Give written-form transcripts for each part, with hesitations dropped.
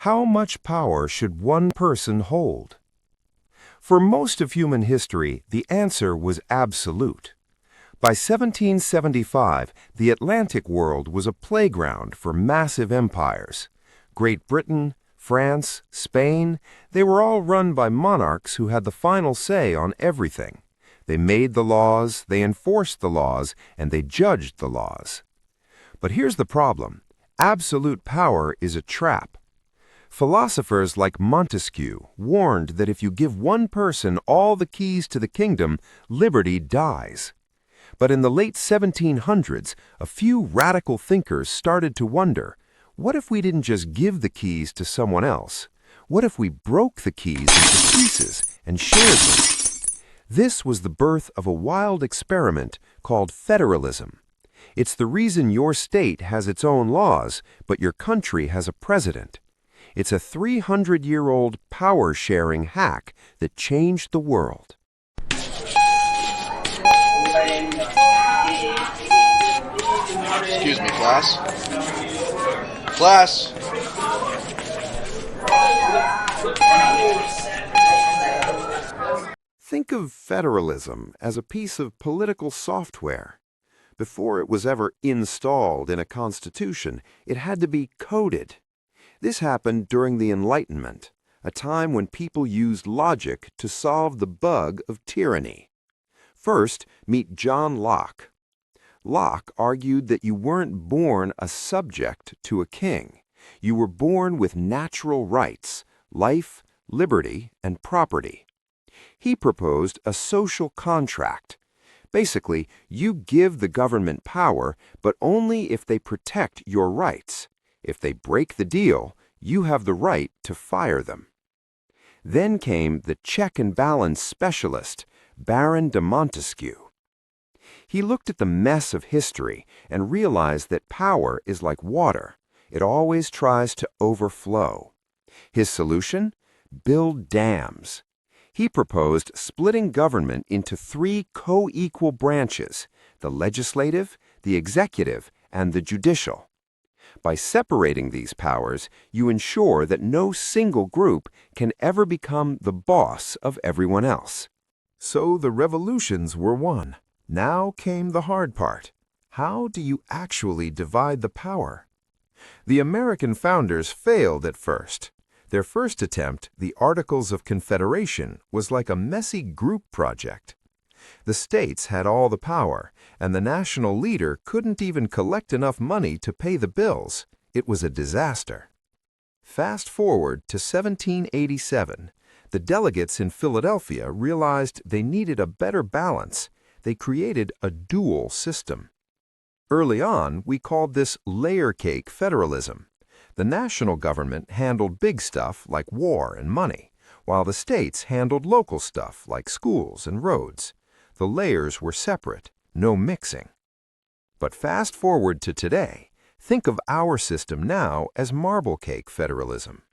How much power should one person hold? For most of human history, the answer was absolute. By 1775, the Atlantic world was a playground for massive empires. Great Britain, France, Spain, they were all run by monarchs who had the final say on everything. They made the laws, they enforced the laws, and they judged the laws. But here's the problem. Absolute power is a trap. Philosophers like Montesquieu warned that if you give one person all the keys to the kingdom, liberty dies. But in the late 1700s, a few radical thinkers started to wonder, what if we didn't just give the keys to someone else? What if we broke the keys into pieces and shared them? This was the birth of a wild experiment called federalism. It's the reason your state has its own laws, but your country has a president. It's a 300-year-old power-sharing hack that changed the world. Excuse me, class. Class! Think of federalism as a piece of political software. Before it was ever installed in a constitution, it had to be coded. This happened during the Enlightenment, a time when people used logic to solve the bug of tyranny. First, meet John Locke. Locke argued that you weren't born a subject to a king. You were born with natural rights, life, liberty, and property. He proposed a social contract. Basically, you give the government power, but only if they protect your rights. If they break the deal, you have the right to fire them. Then came the check and balance specialist, Baron de Montesquieu. He looked at the mess of history and realized that power is like water. It always tries to overflow. His solution? Build dams. He proposed splitting government into 3 co-equal branches, the legislative, the executive, and the judicial. By separating these powers, you ensure that no single group can ever become the boss of everyone else. So the revolutions were won. Now came the hard part. How do you actually divide the power? The American founders failed at first. Their first attempt, the Articles of Confederation, was like a messy group project. The states had all the power, and the national leader couldn't even collect enough money to pay the bills. It was a disaster. Fast forward to 1787. The delegates in Philadelphia realized they needed a better balance. They created a dual system. Early on, we called this layer cake federalism. The national government handled big stuff like war and money, while the states handled local stuff like schools and roads. The layers were separate, no mixing. But fast forward to today, think of our system now as marble cake federalism.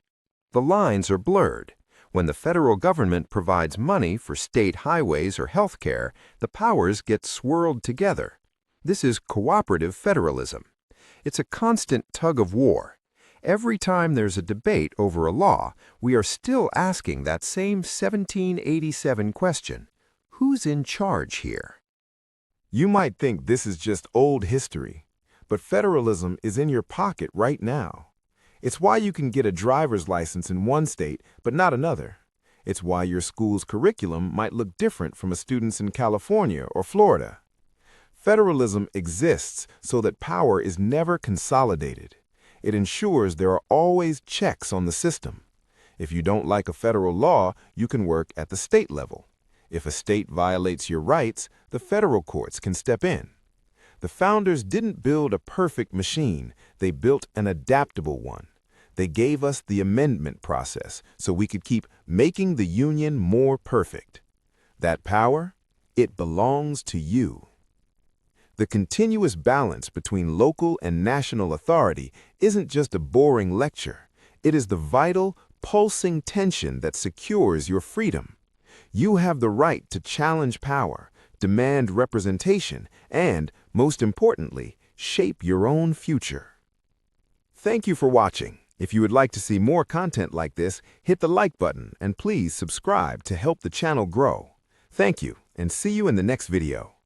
The lines are blurred. When the federal government provides money for state highways or health care, the powers get swirled together. This is cooperative federalism. It's a constant tug of war. Every time there's a debate over a law, we are still asking that same 1787 question. Who's in charge here? You might think this is just old history, but federalism is in your pocket right now. It's why you can get a driver's license in one state, but not another. It's why your school's curriculum might look different from a student's in California or Florida. Federalism exists so that power is never consolidated. It ensures there are always checks on the system. If you don't like a federal law, you can work at the state level. If a state violates your rights, the federal courts can step in. The founders didn't build a perfect machine, they built an adaptable one. They gave us the amendment process so we could keep making the union more perfect. That power, it belongs to you. The continuous balance between local and national authority isn't just a boring lecture. It is the vital, pulsing tension that secures your freedom. You have the right to challenge power, demand representation, and, most importantly, shape your own future. Thank you for watching. If you would like to see more content like this, hit the like button and please subscribe to help the channel grow. Thank you, and see you in the next video.